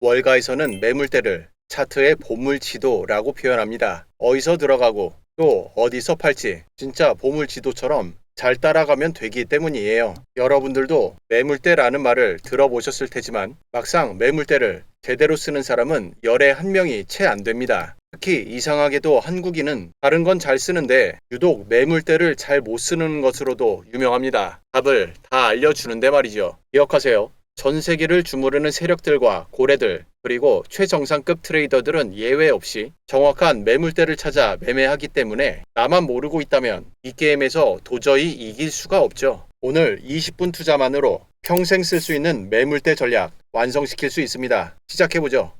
월가에서는 매물대를 차트의 보물지도라고 표현합니다. 어디서 들어가고 또 어디서 팔지 진짜 보물지도처럼 잘 따라가면 되기 때문이에요. 여러분들도 매물대라는 말을 들어보셨을 테지만 막상 매물대를 제대로 쓰는 사람은 열에 한 명이 채 안 됩니다. 특히 이상하게도 한국인은 다른 건 잘 쓰는데 유독 매물대를 잘 못 쓰는 것으로도 유명합니다. 답을 다 알려주는데 말이죠. 기억하세요. 전 세계를 주무르는 세력들과 고래들 그리고 최정상급 트레이더들은 예외 없이 정확한 매물대를 찾아 매매하기 때문에 나만 모르고 있다면 이 게임에서 도저히 이길 수가 없죠. 오늘 20분 투자만으로 평생 쓸 수 있는 매물대 전략 완성시킬 수 있습니다. 시작해보죠.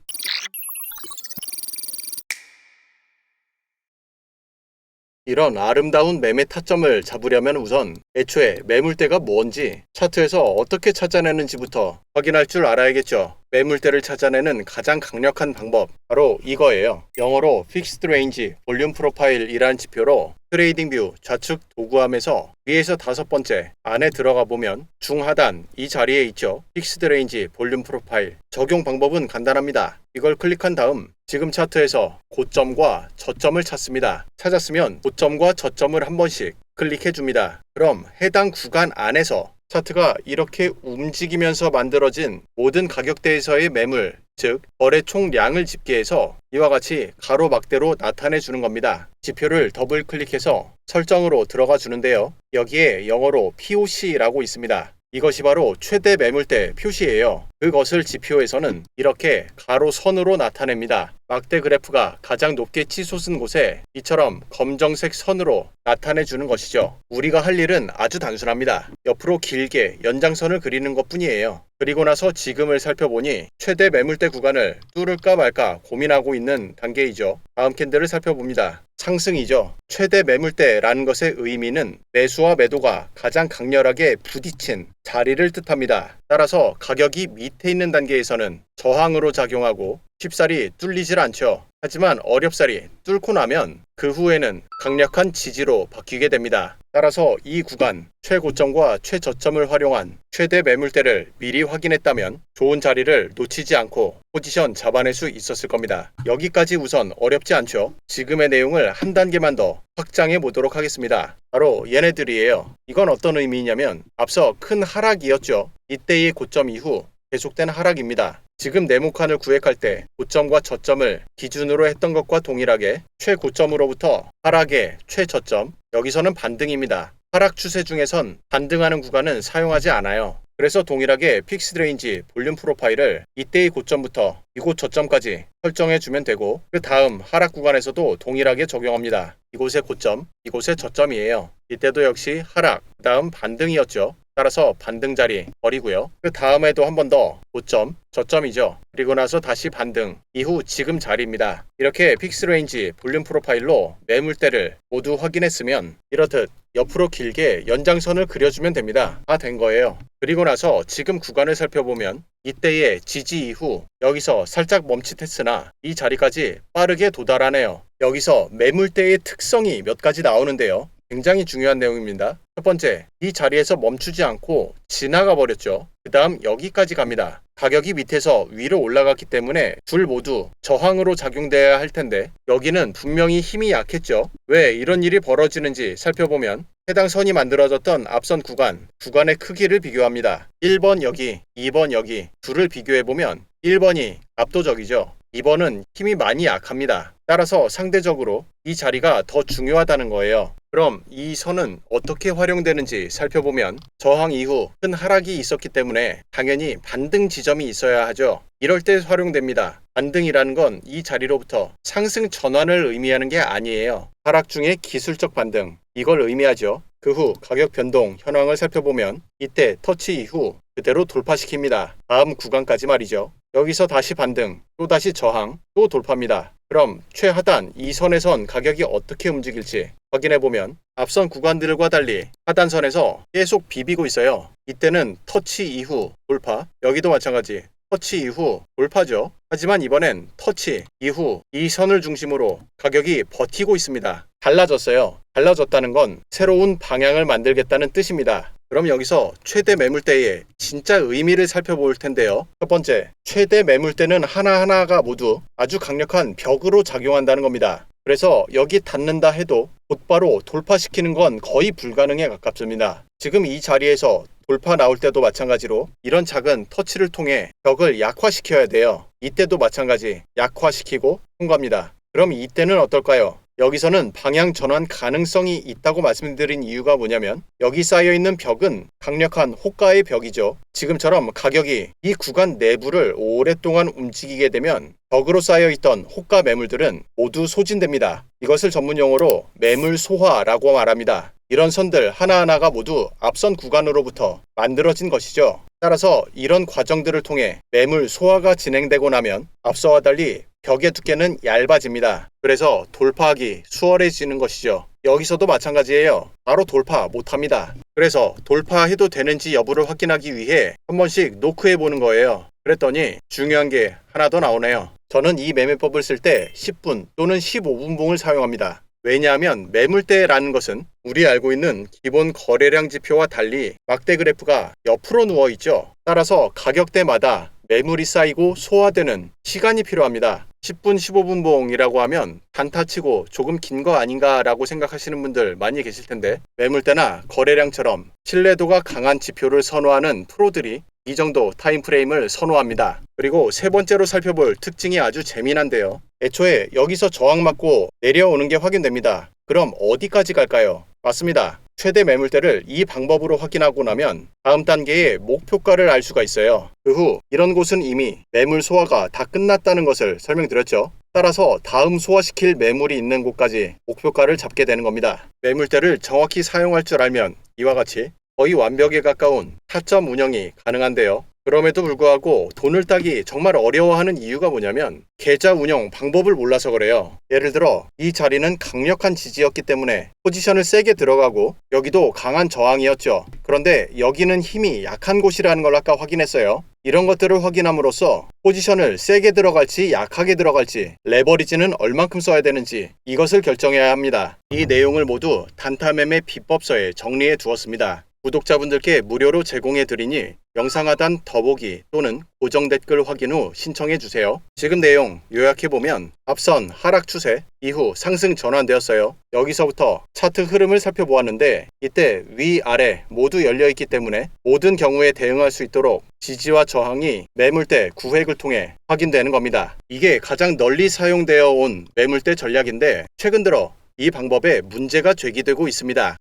이런 아름다운 매매 타점을 잡으려면 우선 애초에 매물대가 뭔지 차트에서 어떻게 찾아내는지부터 확인할 줄 알아야겠죠. 매물대를 찾아내는 가장 강력한 방법 바로 이거예요. 영어로 Fixed Range Volume Profile이란 지표로 트레이딩뷰 좌측 도구함에서 위에서 5번째 안에 들어가 보면 중하단 이 자리에 있죠. Fixed Range Volume Profile 적용 방법은 간단합니다. 이걸 클릭한 다음 지금 차트에서 고점과 저점을 찾습니다. 찾았으면 고점과 저점을 한 번씩 클릭해 줍니다. 그럼 해당 구간 안에서 차트가 이렇게 움직이면서 만들어진 모든 가격대에서의 매물, 즉 거래 총량을 집계해서 이와 같이 가로막대로 나타내 주는 겁니다. 지표를 더블 클릭해서 설정으로 들어가 주는데요. 여기에 영어로 POC라고 있습니다. 이것이 바로 최대 매물대 표시예요. 그것을 지표에서는 이렇게 가로선으로 나타냅니다. 막대 그래프가 가장 높게 치솟은 곳에 이처럼 검정색 선으로 나타내 주는 것이죠. 우리가 할 일은 아주 단순합니다. 옆으로 길게 연장선을 그리는 것 뿐이에요. 그리고 나서 지금을 살펴보니 최대 매물대 구간을 뚫을까 말까 고민하고 있는 단계이죠. 다음 캔들을 살펴봅니다. 상승이죠. 최대 매물대라는 것의 의미는 매수와 매도가 가장 강렬하게 부딪힌 자리를 뜻합니다. 따라서 가격이 밑에 있는 단계에서는 저항으로 작용하고 쉽사리 뚫리질 않죠. 하지만 어렵사리 뚫고 나면 그 후에는 강력한 지지로 바뀌게 됩니다. 따라서 이 구간 최고점과 최저점을 활용한 최대 매물대를 미리 확인했다면 좋은 자리를 놓치지 않고 포지션 잡아낼 수 있었을 겁니다. 여기까지 우선 어렵지 않죠. 지금의 내용을 한 단계만 더 확장해 보도록 하겠습니다. 바로 얘네들이에요. 이건 어떤 의미냐면 앞서 큰 하락이었죠. 이때의 고점 이후 계속된 하락입니다. 지금 네모칸을 구획할 때 고점과 저점을 기준으로 했던 것과 동일하게 최고점으로부터 하락의 최저점, 여기서는 반등입니다. 하락 추세 중에선 반등하는 구간은 사용하지 않아요. 그래서 동일하게 픽스드 레인지 볼륨 프로파일을 이때의 고점부터 이곳 저점까지 설정해 주면 되고 그 다음 하락 구간에서도 동일하게 적용합니다. 이곳의 고점, 이곳의 저점이에요. 이때도 역시 하락, 그 다음 반등이었죠. 따라서 반등 자리 버리고요. 그 다음에도 한 번 더 고점, 저점이죠. 그리고 나서 다시 반등, 이후 지금 자리입니다. 이렇게 픽스 레인지 볼륨 프로파일로 매물대를 모두 확인했으면 이렇듯 옆으로 길게 연장선을 그려주면 됩니다. 다 된 거예요. 그리고 나서 지금 구간을 살펴보면 이때의 지지 이후 여기서 살짝 멈칫했으나 이 자리까지 빠르게 도달하네요. 여기서 매물대의 특성이 몇 가지 나오는데요. 굉장히 중요한 내용입니다. 첫 번째, 이 자리에서 멈추지 않고 지나가 버렸죠. 그 다음 여기까지 갑니다. 가격이 밑에서 위로 올라갔기 때문에 둘 모두 저항으로 작용돼야 할 텐데 여기는 분명히 힘이 약했죠. 왜 이런 일이 벌어지는지 살펴보면 해당 선이 만들어졌던 앞선 구간의 크기를 비교합니다. 1번 여기, 2번 여기 둘을 비교해보면 1번이 압도적이죠. 2번은 힘이 많이 약합니다. 따라서 상대적으로 이 자리가 더 중요하다는 거예요. 그럼 이 선은 어떻게 활용되는지 살펴보면 저항 이후 큰 하락이 있었기 때문에 당연히 반등 지점이 있어야 하죠. 이럴 때 활용됩니다. 반등이라는 건 이 자리로부터 상승 전환을 의미하는 게 아니에요. 하락 중에 기술적 반등, 이걸 의미하죠. 그 후 가격 변동 현황을 살펴보면 이때 터치 이후 그대로 돌파시킵니다. 다음 구간까지 말이죠. 여기서 다시 반등, 또 다시 저항, 또 돌파입니다. 그럼 최하단 이 선에선 가격이 어떻게 움직일지 확인해보면 앞선 구간들과 달리 하단선에서 계속 비비고 있어요. 이때는 터치 이후 돌파, 여기도 마찬가지 터치 이후 돌파죠. 하지만 이번엔 터치 이후 이 선을 중심으로 가격이 버티고 있습니다. 달라졌어요. 달라졌다는 건 새로운 방향을 만들겠다는 뜻입니다. 그럼 여기서 최대 매물대의 진짜 의미를 살펴볼 텐데요. 첫 번째, 최대 매물대는 하나하나가 모두 아주 강력한 벽으로 작용한다는 겁니다. 그래서 여기 닿는다 해도 곧바로 돌파시키는 건 거의 불가능에 가깝습니다. 지금 이 자리에서 돌파 나올 때도 마찬가지로 이런 작은 터치를 통해 벽을 약화시켜야 돼요. 이때도 마찬가지 약화시키고 통과합니다. 그럼 이때는 어떨까요? 여기서는 방향 전환 가능성이 있다고 말씀드린 이유가 뭐냐면 여기 쌓여있는 벽은 강력한 호가의 벽이죠. 지금처럼 가격이 이 구간 내부를 오랫동안 움직이게 되면 벽으로 쌓여있던 호가 매물들은 모두 소진됩니다. 이것을 전문용어로 매물 소화라고 말합니다. 이런 선들 하나하나가 모두 앞선 구간으로부터 만들어진 것이죠. 따라서 이런 과정들을 통해 매물 소화가 진행되고 나면 앞서와 달리 벽의 두께는 얇아집니다. 그래서 돌파하기 수월해지는 것이죠. 여기서도 마찬가지예요. 바로 돌파 못합니다. 그래서 돌파해도 되는지 여부를 확인하기 위해 한 번씩 노크해 보는 거예요. 그랬더니 중요한 게 하나 더 나오네요. 저는 이 매매법을 쓸 때 10분 또는 15분봉을 사용합니다. 왜냐하면 매물대라는 것은 우리 알고 있는 기본 거래량 지표와 달리 막대 그래프가 옆으로 누워 있죠. 따라서 가격대마다 매물이 쌓이고 소화되는 시간이 필요합니다. 10분, 15분 봉이라고 하면 단타치고 조금 긴 거 아닌가 라고 생각하시는 분들 많이 계실 텐데 매물대나 거래량처럼 신뢰도가 강한 지표를 선호하는 프로들이 이 정도 타임프레임을 선호합니다. 그리고 세 번째로 살펴볼 특징이 아주 재미난데요. 애초에 여기서 저항 맞고 내려오는 게 확인됩니다. 그럼 어디까지 갈까요? 맞습니다. 최대 매물대를 이 방법으로 확인하고 나면 다음 단계의 목표가를 알 수가 있어요. 그 후 이런 곳은 이미 매물 소화가 다 끝났다는 것을 설명드렸죠. 따라서 다음 소화시킬 매물이 있는 곳까지 목표가를 잡게 되는 겁니다. 매물대를 정확히 사용할 줄 알면 이와 같이 거의 완벽에 가까운 타점 운영이 가능한데요. 그럼에도 불구하고 돈을 따기 정말 어려워하는 이유가 뭐냐면 계좌 운영 방법을 몰라서 그래요. 예를 들어 이 자리는 강력한 지지였기 때문에 포지션을 세게 들어가고 여기도 강한 저항이었죠. 그런데 여기는 힘이 약한 곳이라는 걸 아까 확인했어요. 이런 것들을 확인함으로써 포지션을 세게 들어갈지 약하게 들어갈지 레버리지는 얼만큼 써야 되는지 이것을 결정해야 합니다. 이 내용을 모두 단타매매 비법서에 정리해 두었습니다. 구독자분들께 무료로 제공해 드리니 영상 하단 더보기 또는 고정 댓글 확인 후 신청해 주세요. 지금 내용 요약해보면 앞선 하락 추세 이후 상승 전환되었어요. 여기서부터 차트 흐름을 살펴보았는데 이때 위아래 모두 열려있기 때문에 모든 경우에 대응할 수 있도록 지지와 저항이 매물대 구획을 통해 확인되는 겁니다. 이게 가장 널리 사용되어 온 매물대 전략인데 최근 들어 이 방법에 문제가 제기되고 있습니다.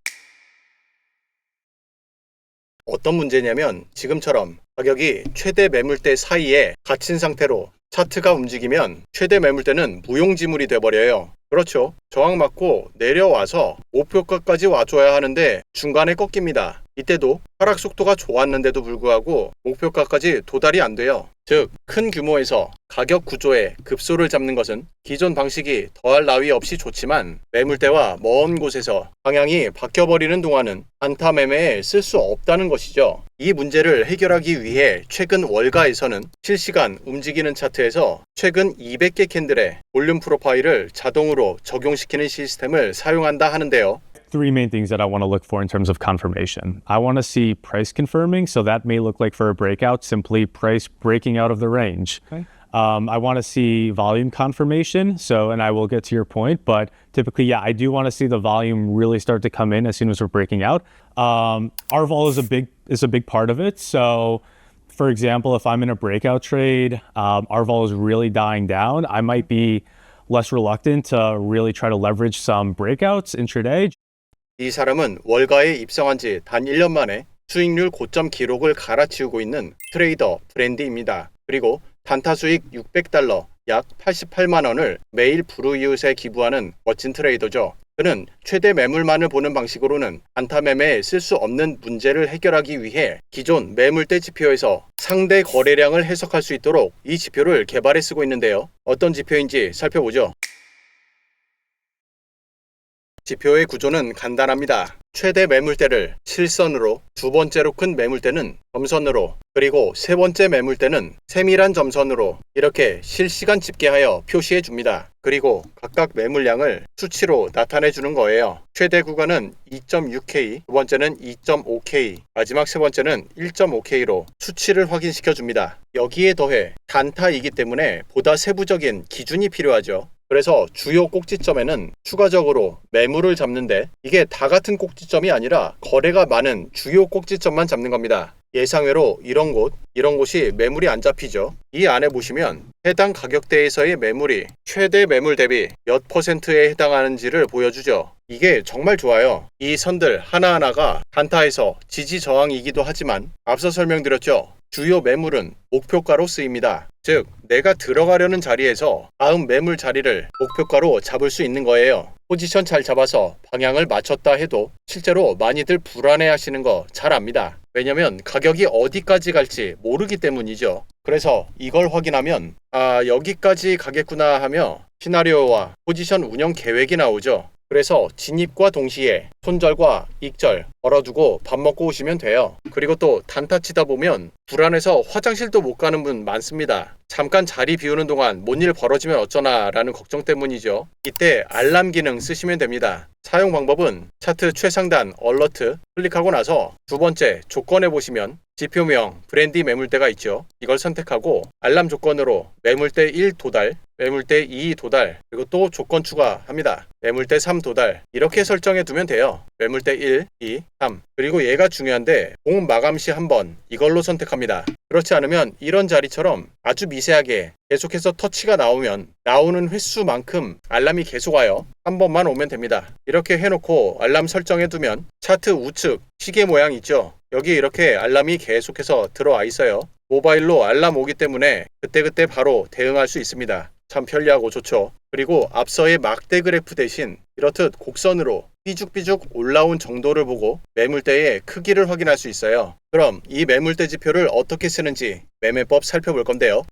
어떤 문제냐면 지금처럼 가격이 최대 매물대 사이에 갇힌 상태로 차트가 움직이면 최대 매물대는 무용지물이 돼버려요. 그렇죠. 저항 맞고 내려와서 목표가까지 와줘야 하는데 중간에 꺾입니다. 이때도 하락 속도가 좋았는데도 불구하고 목표가까지 도달이 안 돼요. 즉, 큰 규모에서 가격 구조에 급소를 잡는 것은 기존 방식이 더할 나위 없이 좋지만 매물대와 먼 곳에서 방향이 바뀌어버리는 동안은 단타 매매에 쓸 수 없다는 것이죠. 이 문제를 해결하기 위해 최근 월가에서는 실시간 움직이는 차트에서 최근 200개 캔들의 볼륨 프로파일을 자동으로 적용시키는 시스템을 사용한다 하는데요. Three main things that I want to look for in terms of confirmation. I want to see price confirming, so that may look like for a breakout, simply price breaking out of the range. Okay. I want to see volume confirmation, and I will get to your point, but typically, yeah, I do want to see the volume really start to come in as soon as we're breaking out. RVOL is a big part of it, so for example, if I'm in a breakout trade, RVOL is really dying down, I might be less reluctant to really try to leverage some breakouts intraday. 이 사람은 월가에 입성한 지 단 1년 만에 수익률 고점 기록을 갈아치우고 있는 트레이더 브랜디입니다. 그리고 단타 수익 $600, 약 88만 원을 매일 불우이웃에 기부하는 멋진 트레이더죠. 그는 최대 매물만을 보는 방식으로는 단타 매매에 쓸 수 없는 문제를 해결하기 위해 기존 매물대 지표에서 상대 거래량을 해석할 수 있도록 이 지표를 개발해 쓰고 있는데요. 어떤 지표인지 살펴보죠. 지표의 구조는 간단합니다. 최대 매물대를 실선으로, 두 번째로 큰 매물대는 점선으로, 그리고 세 번째 매물대는 세밀한 점선으로 이렇게 실시간 집계하여 표시해 줍니다. 그리고 각각 매물량을 수치로 나타내 주는 거예요. 최대 구간은 2.6K, 두 번째는 2.5K, 마지막 세 번째는 1.5K로 수치를 확인시켜 줍니다. 여기에 더해 단타이기 때문에 보다 세부적인 기준이 필요하죠. 그래서 주요 꼭지점에는 추가적으로 매물을 잡는데 이게 다 같은 꼭지점이 아니라 거래가 많은 주요 꼭지점만 잡는 겁니다. 예상외로 이런 곳이 매물이 안 잡히죠. 이 안에 보시면 해당 가격대에서의 매물이 최대 매물 대비 몇 %에 해당하는지를 보여주죠. 이게 정말 좋아요. 이 선들 하나하나가 단타에서 지지 저항이기도 하지만 앞서 설명드렸죠. 주요 매물은 목표가로 쓰입니다. 즉, 내가 들어가려는 자리에서 다음 매물 자리를 목표가로 잡을 수 있는 거예요. 포지션 잘 잡아서 방향을 맞췄다 해도 실제로 많이들 불안해 하시는 거 잘 압니다. 왜냐면 가격이 어디까지 갈지 모르기 때문이죠. 그래서 이걸 확인하면 여기까지 가겠구나 하며 시나리오와 포지션 운영 계획이 나오죠. 그래서 진입과 동시에 손절과 익절 걸어두고 밥 먹고 오시면 돼요. 그리고 또 단타 치다 보면 불안해서 화장실도 못 가는 분 많습니다. 잠깐 자리 비우는 동안 뭔 일 벌어지면 어쩌나 라는 걱정 때문이죠. 이때 알람 기능 쓰시면 됩니다. 사용 방법은 차트 최상단 얼러트 클릭하고 나서 두 번째 조건에 보시면 지표명 브랜디 매물대가 있죠. 이걸 선택하고 알람 조건으로 매물대 1 도달, 매물대 2 도달, 그리고 또 조건 추가합니다. 매물대 3 도달 이렇게 설정해 두면 돼요. 매물대 1, 2, 3 그리고 얘가 중요한데 공 마감 시 한 번 이걸로 선택합니다. 그렇지 않으면 이런 자리처럼 아주 미세하게 계속해서 터치가 나오면 나오는 횟수만큼 알람이 계속 와요. 한 번만 오면 됩니다. 이렇게 해놓고 알람 설정해 두면 차트 우측 시계 모양 있죠. 여기 이렇게 알람이 계속해서 들어와 있어요. 모바일로 알람 오기 때문에 그때그때 바로 대응할 수 있습니다. 참 편리하고 좋죠. 그리고 앞서의 막대 그래프 대신 이렇듯 곡선으로 삐죽삐죽 올라온 정도를 보고 매물대의 크기를 확인할 수 있어요. 그럼 이 매물대 지표를 어떻게 쓰는지 매매법 살펴볼 건데요.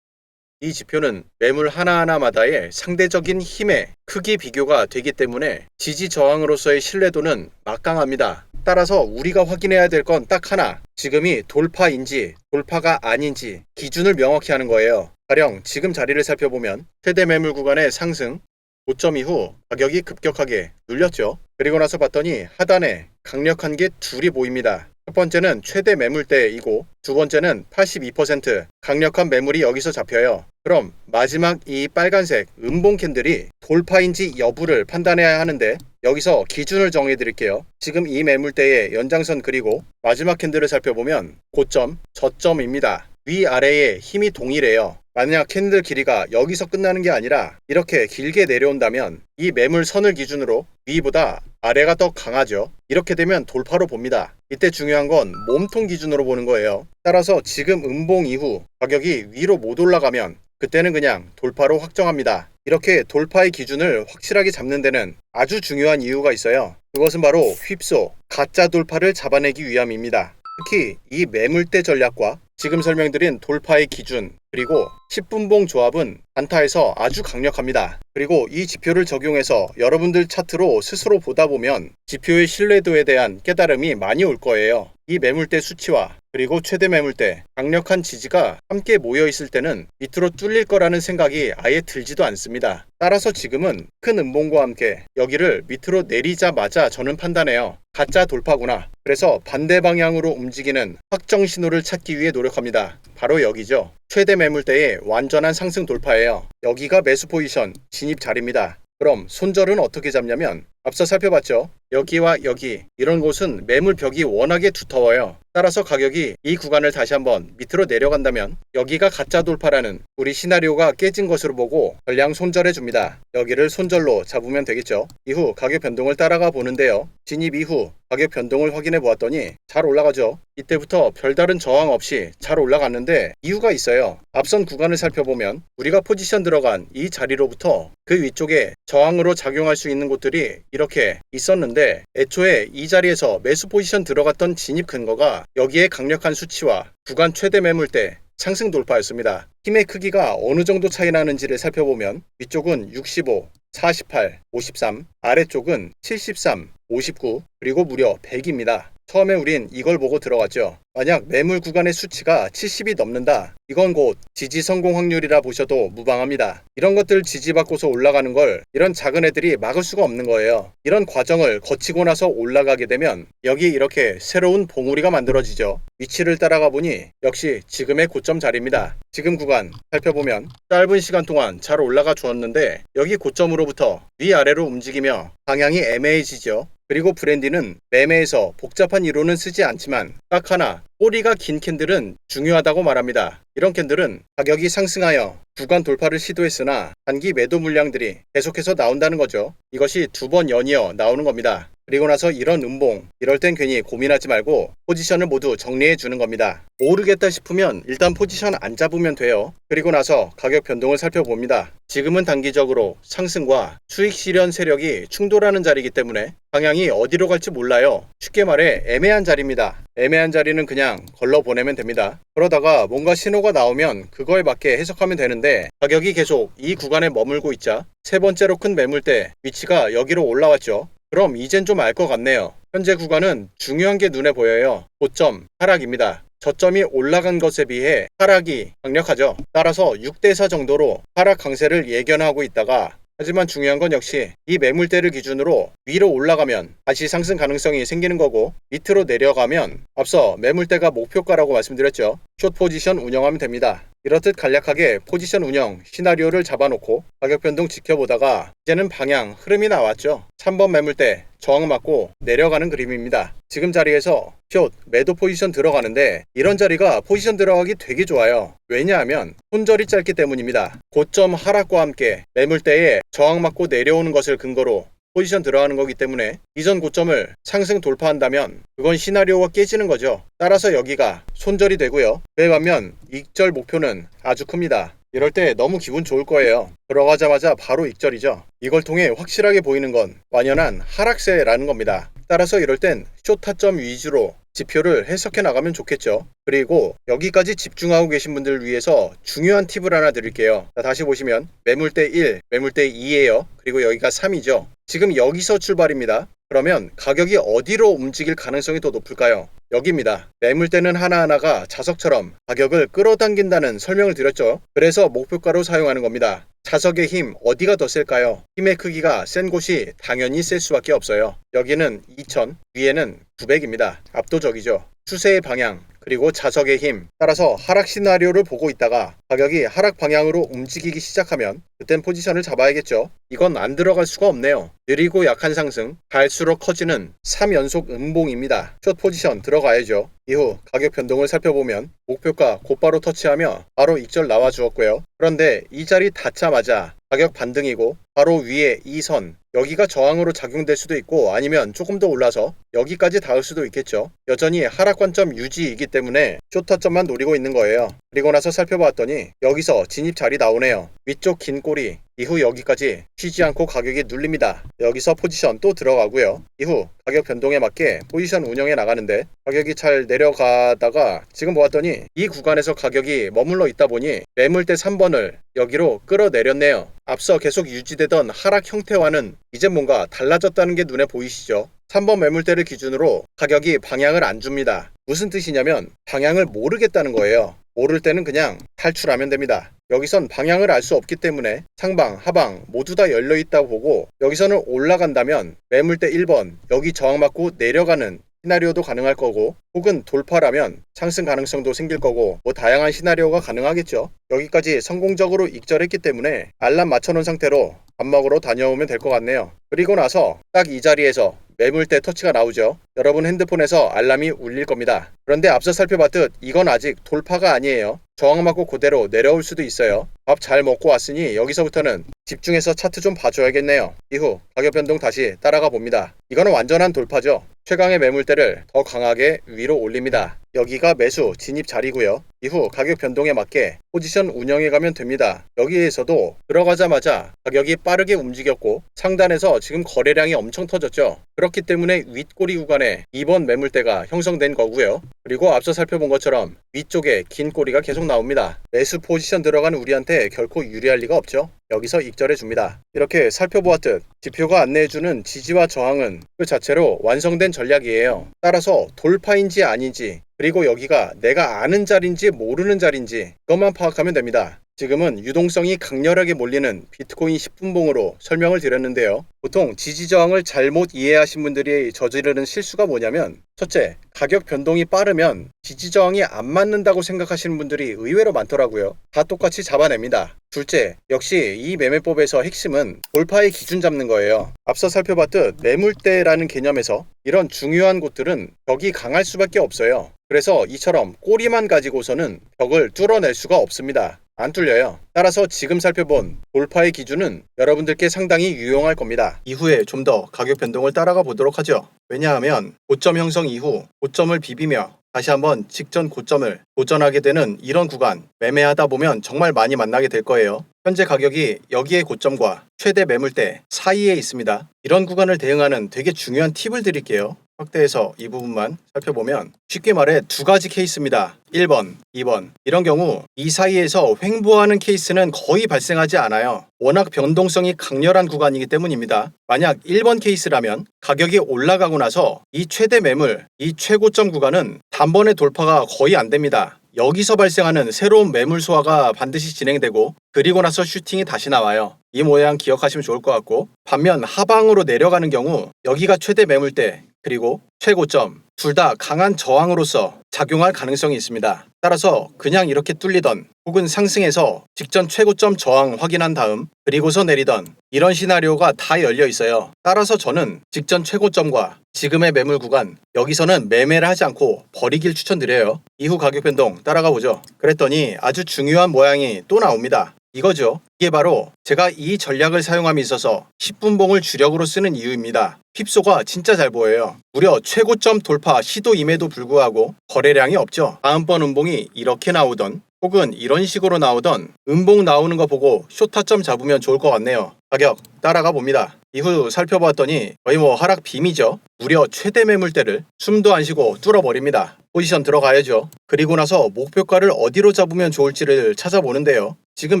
이 지표는 매물 하나하나마다의 상대적인 힘의 크기 비교가 되기 때문에 지지 저항으로서의 신뢰도는 막강합니다. 따라서 우리가 확인해야 될 건 딱 하나, 지금이 돌파인지 돌파가 아닌지 기준을 명확히 하는 거예요. 가령 지금 자리를 살펴보면 최대 매물 구간의 상승, 고점 이후 가격이 급격하게 눌렸죠. 그리고 나서 봤더니 하단에 강력한 게 둘이 보입니다. 첫 번째는 최대 매물대이고 두 번째는 82% 강력한 매물이 여기서 잡혀요. 그럼 마지막 이 빨간색 음봉 캔들이 돌파인지 여부를 판단해야 하는데 여기서 기준을 정해 드릴게요. 지금 이 매물대의 연장선 그리고 마지막 캔들을 살펴보면 고점, 저점입니다. 위아래의 힘이 동일해요. 만약 캔들 길이가 여기서 끝나는 게 아니라 이렇게 길게 내려온다면 이 매물선을 기준으로 위보다 아래가 더 강하죠. 이렇게 되면 돌파로 봅니다. 이때 중요한 건 몸통 기준으로 보는 거예요. 따라서 지금 음봉 이후 가격이 위로 못 올라가면 그때는 그냥 돌파로 확정합니다. 이렇게 돌파의 기준을 확실하게 잡는 데는 아주 중요한 이유가 있어요. 그것은 바로 휩소, 가짜 돌파를 잡아내기 위함입니다. 특히 이 매물대 전략과 지금 설명드린 돌파의 기준 그리고 10분봉 조합은 단타에서 아주 강력합니다. 그리고 이 지표를 적용해서 여러분들 차트로 스스로 보다 보면 지표의 신뢰도에 대한 깨달음이 많이 올 거예요. 이 매물대 수치와 그리고 최대 매물대, 강력한 지지가 함께 모여 있을 때는 밑으로 뚫릴 거라는 생각이 아예 들지도 않습니다. 따라서 지금은 큰 음봉과 함께 여기를 밑으로 내리자마자 저는 판단해요. 가짜 돌파구나. 그래서 반대 방향으로 움직이는 확정 신호를 찾기 위해 노력합니다. 바로 여기죠. 최대 매물대의 완전한 상승 돌파예요. 여기가 매수 포지션 진입 자리입니다. 그럼 손절은 어떻게 잡냐면 앞서 살펴봤죠. 여기와 여기 이런 곳은 매물 벽이 워낙에 두터워요. 따라서 가격이 이 구간을 다시 한번 밑으로 내려간다면 여기가 가짜 돌파라는 우리 시나리오가 깨진 것으로 보고 전량 손절해 줍니다. 여기를 손절로 잡으면 되겠죠. 이후 가격 변동을 따라가 보는데요. 진입 이후 가격 변동을 확인해 보았더니 잘 올라가죠. 이때부터 별다른 저항 없이 잘 올라갔는데 이유가 있어요. 앞선 구간을 살펴보면 우리가 포지션 들어간 이 자리로부터 그 위쪽에 저항으로 작용할 수 있는 곳들이 이렇게 있었는데 애초에 이 자리에서 매수 포지션 들어갔던 진입 근거가 여기에 강력한 수치와 구간 최대 매물대 상승 돌파였습니다. 힘의 크기가 어느 정도 차이 나는지를 살펴보면 위쪽은 65, 48, 53, 아래쪽은 73, 59, 그리고 무려 100입니다. 처음에 우린 이걸 보고 들어갔죠. 만약 매물 구간의 수치가 70이 넘는다. 이건 곧 지지 성공 확률이라 보셔도 무방합니다. 이런 것들 지지받고서 올라가는 걸 이런 작은 애들이 막을 수가 없는 거예요. 이런 과정을 거치고 나서 올라가게 되면 여기 이렇게 새로운 봉우리가 만들어지죠. 위치를 따라가 보니 역시 지금의 고점 자리입니다. 지금 구간 살펴보면 짧은 시간 동안 잘 올라가 주었는데 여기 고점으로부터 위아래로 움직이며 방향이 애매해지죠. 그리고 브랜디는 매매에서 복잡한 이론은 쓰지 않지만 딱 하나, 꼬리가 긴 캔들은 중요하다고 말합니다. 이런 캔들은 가격이 상승하여 구간 돌파를 시도했으나 단기 매도 물량들이 계속해서 나온다는 거죠. 이것이 두 번 연이어 나오는 겁니다. 그리고 나서 이런 음봉, 이럴 땐 괜히 고민하지 말고 포지션을 모두 정리해 주는 겁니다. 모르겠다 싶으면 일단 포지션 안 잡으면 돼요. 그리고 나서 가격 변동을 살펴봅니다. 지금은 단기적으로 상승과 수익 실현 세력이 충돌하는 자리이기 때문에 방향이 어디로 갈지 몰라요. 쉽게 말해 애매한 자리입니다. 애매한 자리는 그냥 걸러 보내면 됩니다. 그러다가 뭔가 신호가 나오면 그거에 맞게 해석하면 되는데 가격이 계속 이 구간에 머물고 있자 세 번째로 큰 매물대 위치가 여기로 올라왔죠. 그럼 이젠 좀 알 것 같네요. 현재 구간은 중요한 게 눈에 보여요. 고점 하락입니다. 저점이 올라간 것에 비해 하락이 강력하죠. 따라서 6대4 정도로 하락 강세를 예견하고 있다가 하지만 중요한 건 역시 이 매물대를 기준으로 위로 올라가면 다시 상승 가능성이 생기는 거고 밑으로 내려가면 앞서 매물대가 목표가라고 말씀드렸죠. 숏 포지션 운영하면 됩니다. 이렇듯 간략하게 포지션 운영 시나리오를 잡아놓고 가격 변동 지켜보다가 이제는 방향 흐름이 나왔죠. 3번 매물대 저항 맞고 내려가는 그림입니다. 지금 자리에서 숏 매도 포지션 들어가는데 이런 자리가 포지션 들어가기 되게 좋아요. 왜냐하면 손절이 짧기 때문입니다. 고점 하락과 함께 매물대에 저항 맞고 내려오는 것을 근거로 포지션 들어가는 거기 때문에 이전 고점을 상승 돌파한다면 그건 시나리오가 깨지는 거죠. 따라서 여기가 손절이 되고요. 그에 반면 익절 목표는 아주 큽니다. 이럴 때 너무 기분 좋을 거예요. 들어가자마자 바로 익절이죠. 이걸 통해 확실하게 보이는 건 완연한 하락세라는 겁니다. 따라서 이럴 땐 숏 타점 위주로 지표를 해석해 나가면 좋겠죠. 그리고 여기까지 집중하고 계신 분들을 위해서 중요한 팁을 하나 드릴게요. 자, 다시 보시면 매물대 1, 매물대 2예요. 그리고 여기가 3이죠. 지금 여기서 출발입니다. 그러면 가격이 어디로 움직일 가능성이 더 높을까요? 여기입니다. 매물대는 하나하나가 자석처럼 가격을 끌어당긴다는 설명을 드렸죠. 그래서 목표가로 사용하는 겁니다. 자석의 힘 어디가 더 셀까요? 힘의 크기가 센 곳이 당연히 셀 수밖에 없어요. 여기는 2000, 위에는 900입니다. 압도적이죠. 추세의 방향, 그리고 자석의 힘 따라서 하락 시나리오를 보고 있다가 가격이 하락 방향으로 움직이기 시작하면 그땐 포지션을 잡아야겠죠. 이건 안 들어갈 수가 없네요. 느리고 약한 상승, 갈수록 커지는 3연속 음봉입니다. 숏 포지션 들어가야죠. 이후 가격 변동을 살펴보면 목표가 곧바로 터치하며 바로 익절 나와 주었고요. 그런데 이 자리 닿자마자 가격 반등이고 바로 위에 이 선 여기가 저항으로 작용될 수도 있고 아니면 조금 더 올라서 여기까지 닿을 수도 있겠죠. 여전히 하락 관점 유지이기 때문에 숏타점만 노리고 있는 거예요. 그리고 나서 살펴봤더니 여기서 진입 자리 나오네요. 위쪽 긴 꼬리 이후 여기까지 쉬지 않고 가격이 눌립니다. 여기서 포지션 또 들어가고요. 이후 가격 변동에 맞게 포지션 운영해 나가는데 가격이 잘 내려가다가 지금 보았더니 이 구간에서 가격이 머물러 있다 보니 매물대 3번을 여기로 끌어내렸네요. 앞서 계속 유지되던 하락 형태와는 이제 뭔가 달라졌다는 게 눈에 보이시죠? 3번 매물대를 기준으로 가격이 방향을 안 줍니다. 무슨 뜻이냐면 방향을 모르겠다는 거예요. 모를 때는 그냥 탈출하면 됩니다. 여기선 방향을 알 수 없기 때문에 상방, 하방 모두 다 열려있다고 보고 여기서는 올라간다면 매물대 1번 여기 저항 맞고 내려가는 시나리오도 가능할 거고 혹은 돌파라면 상승 가능성도 생길 거고 뭐 다양한 시나리오가 가능하겠죠. 여기까지 성공적으로 익절했기 때문에 알람 맞춰놓은 상태로 밥 먹으러 다녀오면 될 것 같네요. 그리고 나서 딱 이 자리에서 매물대 터치가 나오죠. 여러분 핸드폰에서 알람이 울릴 겁니다. 그런데 앞서 살펴봤듯 이건 아직 돌파가 아니에요. 저항 맞고 그대로 내려올 수도 있어요. 밥 잘 먹고 왔으니 여기서부터는 집중해서 차트 좀 봐줘야겠네요. 이후 가격 변동 다시 따라가 봅니다. 이거는 완전한 돌파죠. 최강의 매물대를 더 강하게 위로 올립니다. 여기가 매수 진입 자리고요. 이후 가격 변동에 맞게 포지션 운영해 가면 됩니다. 여기에서도 들어가자마자 가격이 빠르게 움직였고 상단에서 지금 거래량이 엄청 터졌죠. 그렇기 때문에 윗꼬리 구간에 2번 매물대가 형성된 거고요. 그리고 앞서 살펴본 것처럼 위쪽에 긴 꼬리가 계속 나옵니다. 매수 포지션 들어간 우리한테 결코 유리할 리가 없죠. 여기서 익절해 줍니다. 이렇게 살펴보았듯 지표가 안내해주는 지지와 저항은 그 자체로 완성된 전략이에요. 따라서 돌파인지 아닌지, 그리고 여기가 내가 아는 자리인지 모르는 자리인지 그것만 파악하면 됩니다. 지금은 유동성이 강렬하게 몰리는 비트코인 10분봉으로 설명을 드렸는데요. 보통 지지저항을 잘못 이해하신 분들이 저지르는 실수가 뭐냐면, 첫째, 가격 변동이 빠르면 지지저항이 안 맞는다고 생각하시는 분들이 의외로 많더라고요. 다 똑같이 잡아냅니다. 둘째, 역시 이 매매법에서 핵심은 돌파의 기준 잡는 거예요. 앞서 살펴봤듯 매물대라는 개념에서 이런 중요한 곳들은 벽이 강할 수밖에 없어요. 그래서 이처럼 꼬리만 가지고서는 벽을 뚫어낼 수가 없습니다. 안 뚫려요. 따라서 지금 살펴본 돌파의 기준은 여러분들께 상당히 유용할 겁니다. 이후에 좀 더 가격 변동을 따라가 보도록 하죠. 왜냐하면 고점 형성 이후 고점을 비비며 다시 한번 직전 고점을 도전하게 되는 이런 구간, 매매하다 보면 정말 많이 만나게 될 거예요. 현재 가격이 여기의 고점과 최대 매물대 사이에 있습니다. 이런 구간을 대응하는 되게 중요한 팁을 드릴게요. 확대해서 이 부분만 살펴보면 쉽게 말해 두 가지 케이스입니다. 1번, 2번. 이런 경우 이 사이에서 횡보하는 케이스는 거의 발생하지 않아요. 워낙 변동성이 강렬한 구간이기 때문입니다. 만약 1번 케이스라면 가격이 올라가고 나서 이 최대 매물, 이 최고점 구간은 단번에 돌파가 거의 안 됩니다. 여기서 발생하는 새로운 매물 소화가 반드시 진행되고 그리고 나서 슈팅이 다시 나와요. 이 모양 기억하시면 좋을 것 같고, 반면 하방으로 내려가는 경우 여기가 최대 매물대 그리고 최고점 둘 다 강한 저항으로서 작용할 가능성이 있습니다. 따라서 그냥 이렇게 뚫리던 혹은 상승해서 직전 최고점 저항 확인한 다음 그리고서 내리던 이런 시나리오가 다 열려 있어요. 따라서 저는 직전 최고점과 지금의 매물 구간 여기서는 매매를 하지 않고 버리길 추천드려요. 이후 가격 변동 따라가 보죠. 그랬더니 아주 중요한 모양이 또 나옵니다. 이거죠. 이게 바로 제가 이 전략을 사용함에 있어서 10분봉을 주력으로 쓰는 이유입니다. 핍소가 진짜 잘 보여요. 무려 최고점 돌파 시도임에도 불구하고 거래량이 없죠. 다음번 음봉이 이렇게 나오던 혹은 이런 식으로 나오던 음봉 나오는 거 보고 쇼타점 잡으면 좋을 것 같네요. 가격 따라가 봅니다. 이후 살펴봤더니 거의 하락 빔이죠. 무려 최대 매물대를 숨도 안 쉬고 뚫어버립니다. 포지션 들어가야죠. 그리고 나서 목표가를 어디로 잡으면 좋을지를 찾아보는데요. 지금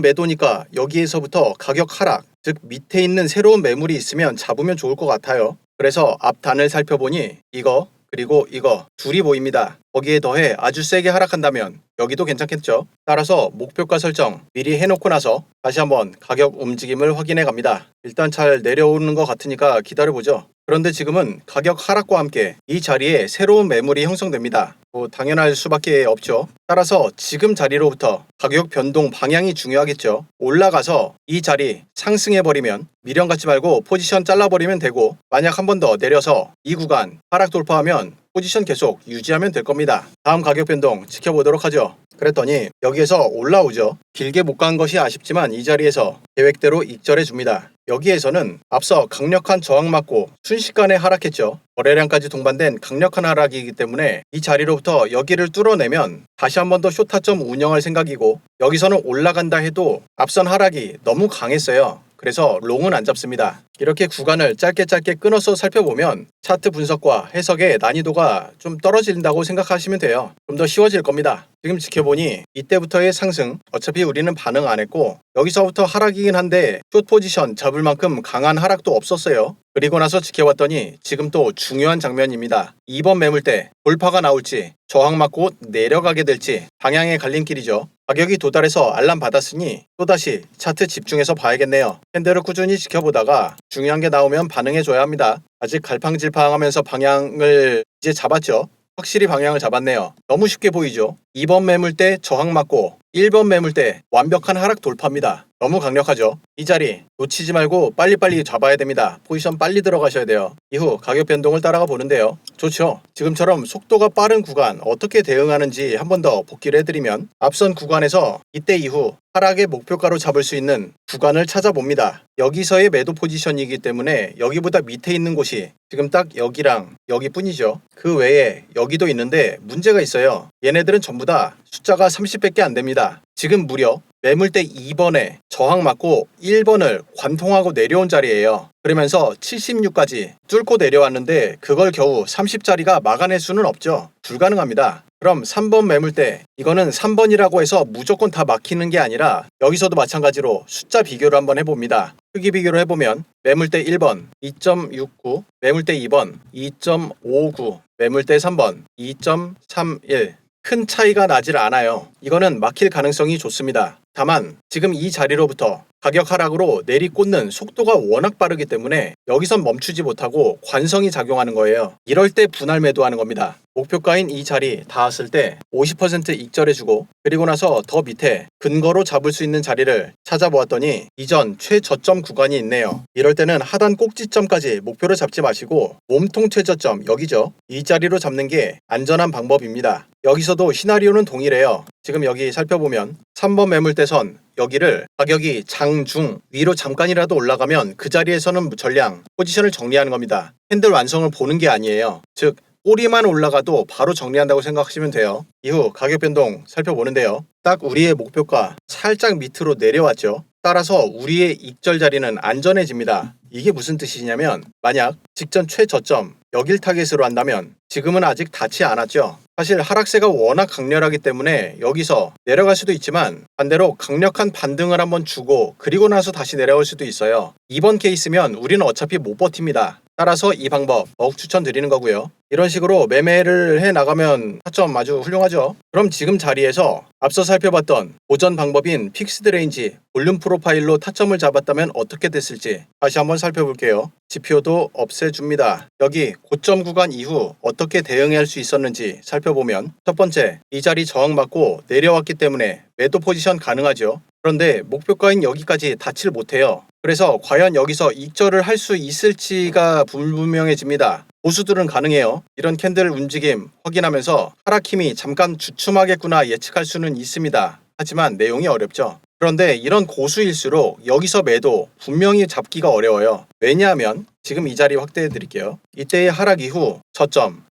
매도니까 여기에서부터 가격 하락, 즉 밑에 있는 새로운 매물이 있으면 잡으면 좋을 것 같아요. 그래서 앞단을 살펴보니 이거 그리고 이거 둘이 보입니다. 거기에 더해 아주 세게 하락한다면 여기도 괜찮겠죠. 따라서 목표가 설정 미리 해놓고 나서 다시 한번 가격 움직임을 확인해 갑니다. 일단 잘 내려오는 것 같으니까 기다려보죠. 그런데 지금은 가격 하락과 함께 이 자리에 새로운 매물이 형성됩니다. 당연할 수밖에 없죠. 따라서 지금 자리로부터 가격 변동 방향이 중요하겠죠. 올라가서 이 자리 상승해버리면 미련 갖지 말고 포지션 잘라버리면 되고, 만약 한 번 더 내려서 이 구간 하락 돌파하면 포지션 계속 유지하면 될 겁니다. 다음 가격 변동 지켜보도록 하죠. 그랬더니 여기에서 올라오죠. 길게 못 간 것이 아쉽지만 이 자리에서 계획대로 익절해 줍니다. 여기에서는 앞서 강력한 저항 맞고 순식간에 하락했죠. 거래량까지 동반된 강력한 하락이기 때문에 이 자리로부터 여기를 뚫어내면 다시 한 번 더 쇼타점 운영할 생각이고, 여기서는 올라간다 해도 앞선 하락이 너무 강했어요. 그래서 롱은 안 잡습니다. 이렇게 구간을 짧게 끊어서 살펴보면 차트 분석과 해석의 난이도가 좀 떨어진다고 생각하시면 돼요. 좀 더 쉬워질 겁니다. 지금 지켜보니 이때부터의 상승, 어차피 우리는 반응 안 했고 여기서부터 하락이긴 한데 숏 포지션 잡을 만큼 강한 하락도 없었어요. 그리고 나서 지켜봤더니 지금 또 중요한 장면입니다. 2번 매물대 돌파가 나올지 저항 맞고 내려가게 될지 방향의 갈림길이죠. 가격이 도달해서 알람 받았으니 또다시 차트 집중해서 봐야겠네요. 캔들을 꾸준히 지켜보다가 중요한 게 나오면 반응해줘야 합니다. 아직 갈팡질팡하면서 방향을 이제 잡았죠. 확실히 방향을 잡았네요. 너무 쉽게 보이죠. 2번 매물대 저항 맞고 1번 매물대 완벽한 하락 돌파입니다. 너무 강력하죠? 이 자리 놓치지 말고 빨리빨리 잡아야 됩니다. 포지션 빨리 들어가셔야 돼요. 이후 가격 변동을 따라가 보는데요. 좋죠? 지금처럼 속도가 빠른 구간 어떻게 대응하는지 한 번 더 복기를 해드리면 앞선 구간에서 이때 이후 하락의 목표가로 잡을 수 있는 구간을 찾아봅니다. 여기서의 매도 포지션이기 때문에 여기보다 밑에 있는 곳이 지금 딱 여기랑 여기뿐이죠. 그 외에 여기도 있는데 문제가 있어요. 얘네들은 전부 다 숫자가 30밖에 안 됩니다. 지금 무려 매물대 2번에 저항 맞고 1번을 관통하고 내려온 자리예요. 그러면서 76까지 뚫고 내려왔는데 그걸 겨우 30짜리가 막아낼 수는 없죠. 불가능합니다. 그럼 3번 매물대, 이거는 3번이라고 해서 무조건 다 막히는 게 아니라 여기서도 마찬가지로 숫자 비교를 한번 해봅니다. 크기 비교를 해보면 매물대 1번 2.69, 매물대 2번 2.59, 매물대 3번 2.31. 큰 차이가 나질 않아요. 이거는 막힐 가능성이 좋습니다. 다만 지금 이 자리로부터 가격 하락으로 내리꽂는 속도가 워낙 빠르기 때문에 여기선 멈추지 못하고 관성이 작용하는 거예요. 이럴 때 분할 매도하는 겁니다. 목표가인 이 자리 닿았을 때 50% 익절해주고 그리고 나서 더 밑에 근거로 잡을 수 있는 자리를 찾아보았더니 이전 최저점 구간이 있네요. 이럴 때는 하단 꼭지점까지 목표를 잡지 마시고 몸통 최저점 여기죠. 이 자리로 잡는 게 안전한 방법입니다. 여기서도 시나리오는 동일해요. 지금 여기 살펴보면 3번 매물대선 여기를 가격이 장중 위로 잠깐이라도 올라가면 그 자리에서는 전량 포지션을 정리하는 겁니다. 캔들 완성을 보는 게 아니에요. 즉 꼬리만 올라가도 바로 정리한다고 생각하시면 돼요. 이후 가격 변동 살펴보는데요. 딱 우리의 목표가 살짝 밑으로 내려왔죠. 따라서 우리의 익절 자리는 안전해집니다. 이게 무슨 뜻이냐면 만약 직전 최저점 여길 타겟으로 한다면 지금은 아직 닿지 않았죠. 사실 하락세가 워낙 강렬하기 때문에 여기서 내려갈 수도 있지만 반대로 강력한 반등을 한번 주고 그리고 나서 다시 내려올 수도 있어요. 이번 케이스면 우리는 어차피 못 버팁니다. 따라서 이 방법 더욱 추천드리는 거고요. 이런 식으로 매매를 해나가면 타점 아주 훌륭하죠. 그럼 지금 자리에서 앞서 살펴봤던 보전 방법인 픽스드 레인지 볼륨 프로파일로 타점을 잡았다면 어떻게 됐을지 다시 한번 살펴볼게요. 지표도 없애줍니다. 여기 고점 구간 이후 어떻게 대응해야 할 수 있었는지 살펴보면 첫 번째, 이 자리 저항받고 내려왔기 때문에 매도 포지션 가능하죠. 그런데 목표가인 여기까지 닿질 못해요. 그래서 과연 여기서 익절을 할 수 있을지가 불분명해집니다. 보수들은 가능해요. 이런 캔들 움직임 확인하면서 하락 힘이 잠깐 주춤하겠구나 예측할 수는 있습니다. 하지만 내용이 어렵죠. 그런데 이런 고수일수록 여기서 매도 분명히 잡기가 어려워요. 왜냐하면 지금 이 자리 확대해 드릴게요. 이때의 하락 이후 저점,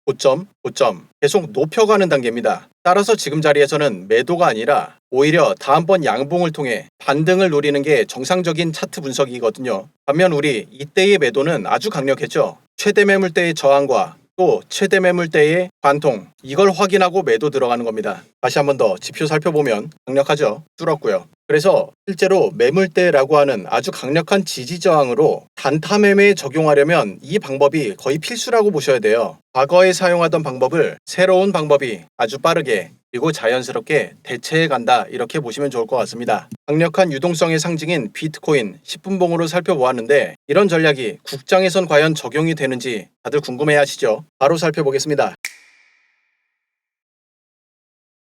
고점 계속 높여가는 단계입니다. 따라서 지금 자리에서는 매도가 아니라 오히려 다음번 양봉을 통해 반등을 노리는 게 정상적인 차트 분석이거든요. 반면 우리 이때의 매도는 아주 강력했죠. 최대 매물대의 저항과 또 최대 매물대의 관통, 이걸 확인하고 매도 들어가는 겁니다. 다시 한번 더 지표 살펴보면 강력하죠. 뚫었고요. 그래서 실제로 매물대라고 하는 아주 강력한 지지 저항으로 단타 매매에 적용하려면 이 방법이 거의 필수라고 보셔야 돼요. 과거에 사용하던 방법을 새로운 방법이 아주 빠르게 그리고 자연스럽게 대체해 간다, 이렇게 보시면 좋을 것 같습니다. 강력한 유동성의 상징인 비트코인 10분봉으로 살펴보았는데 이런 전략이 국장에선 과연 적용이 되는지 다들 궁금해 하시죠? 바로 살펴보겠습니다.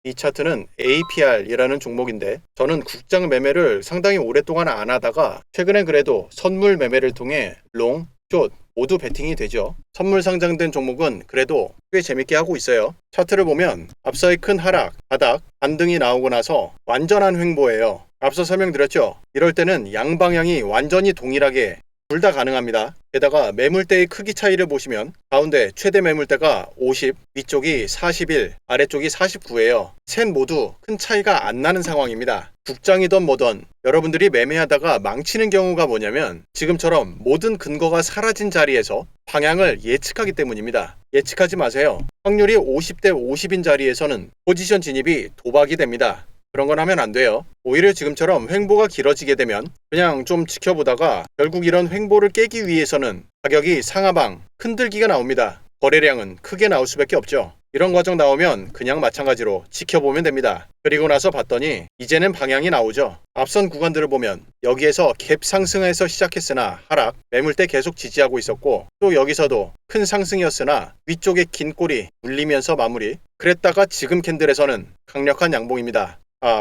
이 차트는 APR이라는 종목인데 저는 국장 매매를 상당히 오랫동안 안 하다가 최근에 그래도 선물 매매를 통해 롱, 숏 모두 베팅이 되죠. 선물 상장된 종목은 그래도 꽤 재밌게 하고 있어요. 차트를 보면 앞서의 큰 하락, 바닥, 반등이 나오고 나서 완전한 횡보예요. 앞서 설명드렸죠. 이럴 때는 양방향이 완전히 동일하게 둘 다 가능합니다. 게다가 매물대의 크기 차이를 보시면 가운데 최대 매물대가 50, 위쪽이 41, 아래쪽이 49예요. 셋 모두 큰 차이가 안 나는 상황입니다. 국장이든 뭐든 여러분들이 매매하다가 망치는 경우가 뭐냐면 지금처럼 모든 근거가 사라진 자리에서 방향을 예측하기 때문입니다. 예측하지 마세요. 확률이 50대 50인 자리에서는 포지션 진입이 도박이 됩니다. 그런 건 하면 안 돼요. 오히려 지금처럼 횡보가 길어지게 되면 그냥 좀 지켜보다가 결국 이런 횡보를 깨기 위해서는 가격이 상하방, 흔들기가 나옵니다. 거래량은 크게 나올 수밖에 없죠. 이런 과정 나오면 그냥 마찬가지로 지켜보면 됩니다. 그리고 나서 봤더니 이제는 방향이 나오죠. 앞선 구간들을 보면 여기에서 갭 상승해서 시작했으나 하락, 매물대 계속 지지하고 있었고 또 여기서도 큰 상승이었으나 위쪽에 긴 꼬리 물리면서 마무리. 그랬다가 지금 캔들에서는 강력한 양봉입니다.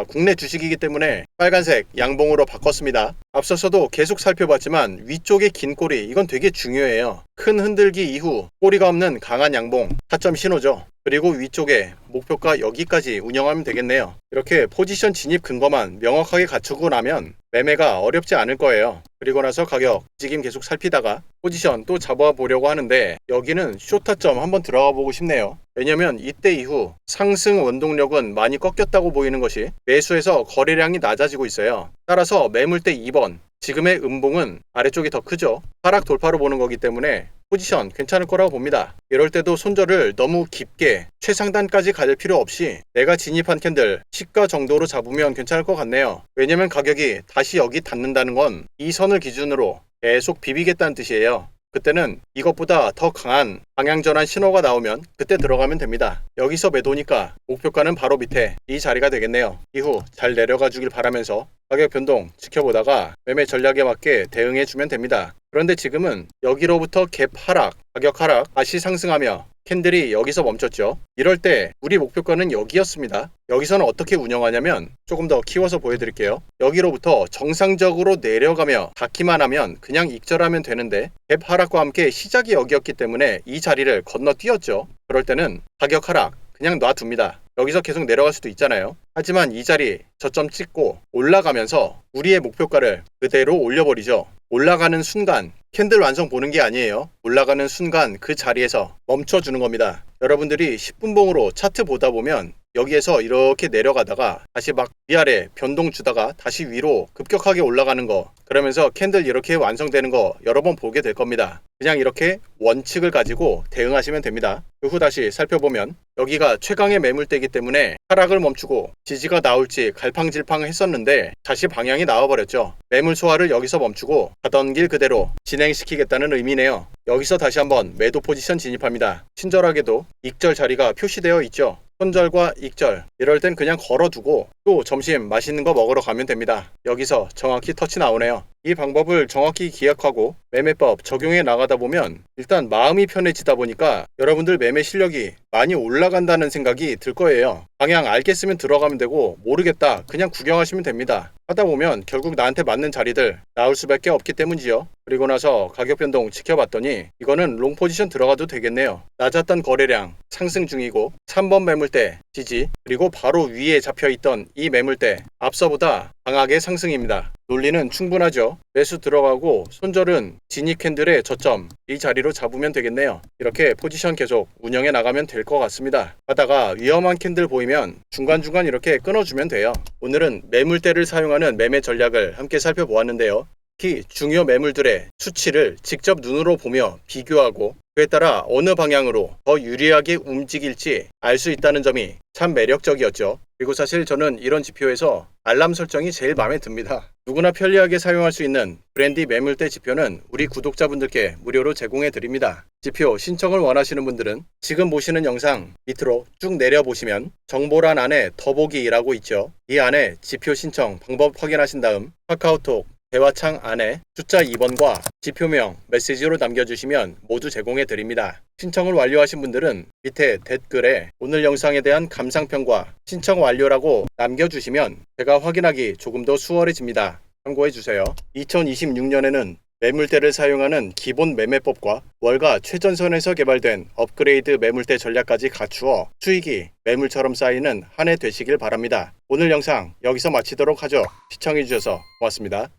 국내 주식이기 때문에 빨간색 양봉으로 바꿨습니다. 앞서서도 계속 살펴봤지만 위쪽의 긴 꼬리 이건 되게 중요해요. 큰 흔들기 이후 꼬리가 없는 강한 양봉 타점 신호죠. 그리고 위쪽에 목표가 여기까지 운영하면 되겠네요. 이렇게 포지션 진입 근거만 명확하게 갖추고 나면 매매가 어렵지 않을 거예요. 그리고 나서 가격 움직임 계속 살피다가 포지션 또 잡아보려고 하는데 여기는 숏타점 한번 들어가 보고 싶네요. 왜냐면 이때 이후 상승 원동력은 많이 꺾였다고 보이는 것이 매수에서 거래량이 낮아지고 있어요. 따라서 매물대 2번 지금의 음봉은 아래쪽이 더 크죠. 하락 돌파로 보는 거기 때문에 포지션 괜찮을 거라고 봅니다. 이럴 때도 손절을 너무 깊게 최상단까지 갈 필요 없이 내가 진입한 캔들 시가 정도로 잡으면 괜찮을 것 같네요. 왜냐면 가격이 다시 여기 닿는다는 건 이 선을 기준으로 계속 비비겠다는 뜻이에요. 그때는 이것보다 더 강한 방향전환 신호가 나오면 그때 들어가면 됩니다. 여기서 매도니까 목표가는 바로 밑에 이 자리가 되겠네요. 이후 잘 내려가 주길 바라면서 가격 변동 지켜보다가 매매 전략에 맞게 대응해 주면 됩니다. 그런데 지금은 여기로부터 갭 하락, 가격 하락, 다시 상승하며 캔들이 여기서 멈췄죠. 이럴 때 우리 목표가는 여기였습니다. 여기서는 어떻게 운영하냐면 조금 더 키워서 보여드릴게요. 여기로부터 정상적으로 내려가며 닿기만 하면 그냥 익절하면 되는데 갭 하락과 함께 시작이 여기였기 때문에 이 자리를 건너뛰었죠. 그럴 때는 가격 하락 그냥 놔둡니다. 여기서 계속 내려갈 수도 있잖아요. 하지만 이 자리 저점 찍고 올라가면서 우리의 목표가를 그대로 올려버리죠. 올라가는 순간 캔들 완성 보는 게 아니에요. 올라가는 순간 그 자리에서 멈춰주는 겁니다. 여러분들이 10분봉으로 차트 보다 보면 여기에서 이렇게 내려가다가 다시 막 위아래 변동 주다가 다시 위로 급격하게 올라가는 거 그러면서 캔들 이렇게 완성되는 거 여러 번 보게 될 겁니다. 그냥 이렇게 원칙을 가지고 대응하시면 됩니다. 그 후 다시 살펴보면 여기가 최강의 매물대이기 때문에 하락을 멈추고 지지가 나올지 갈팡질팡 했었는데 다시 방향이 나와버렸죠. 매물 소화를 여기서 멈추고 가던 길 그대로 진행시키겠다는 의미네요. 여기서 다시 한번 매도 포지션 진입합니다. 친절하게도 익절 자리가 표시되어 있죠. 손절과 익절 이럴 땐 그냥 걸어두고 또 점심 맛있는 거 먹으러 가면 됩니다. 여기서 정확히 터치 나오네요. 이 방법을 정확히 기억하고 매매법 적용해 나가다 보면 일단 마음이 편해지다 보니까 여러분들 매매 실력이 많이 올라간다는 생각이 들 거예요. 방향 알겠으면 들어가면 되고 모르겠다 그냥 구경하시면 됩니다. 하다 보면 결국 나한테 맞는 자리들 나올 수밖에 없기 때문이지요. 그리고 나서 가격 변동 지켜봤더니 이거는 롱 포지션 들어가도 되겠네요. 낮았던 거래량 상승 중이고 3번 매물대 지지 그리고 바로 위에 잡혀있던 이 매물대 앞서보다 강하게 상승입니다. 논리는 충분하죠. 매수 들어가고 손절은 진입 캔들의 저점 이 자리로 잡으면 되겠네요. 이렇게 포지션 계속 운영해 나가면 될 것 같습니다. 하다가 위험한 캔들 보이면 중간중간 이렇게 끊어주면 돼요. 오늘은 매물대를 사용하는 매매 전략을 함께 살펴보았는데요. 특히 중요 매물들의 수치를 직접 눈으로 보며 비교하고 그에 따라 어느 방향으로 더 유리하게 움직일지 알 수 있다는 점이 참 매력적이었죠. 그리고 사실 저는 이런 지표에서 알람 설정이 제일 마음에 듭니다. 누구나 편리하게 사용할 수 있는 브랜디 매물대 지표는 우리 구독자분들께 무료로 제공해 드립니다. 지표 신청을 원하시는 분들은 지금 보시는 영상 밑으로 쭉 내려보시면 정보란 안에 더보기라고 있죠. 이 안에 지표 신청 방법 확인하신 다음 카카오톡 대화창 안에 숫자 2번과 지표명 메시지로 남겨주시면 모두 제공해 드립니다. 신청을 완료하신 분들은 밑에 댓글에 오늘 영상에 대한 감상평과 신청 완료라고 남겨주시면 제가 확인하기 조금 더 수월해집니다. 참고해 주세요. 2026년에는 매물대를 사용하는 기본 매매법과 월가 최전선에서 개발된 업그레이드 매물대 전략까지 갖추어 수익이 매물처럼 쌓이는 한 해 되시길 바랍니다. 오늘 영상 여기서 마치도록 하죠. 시청해주셔서 고맙습니다.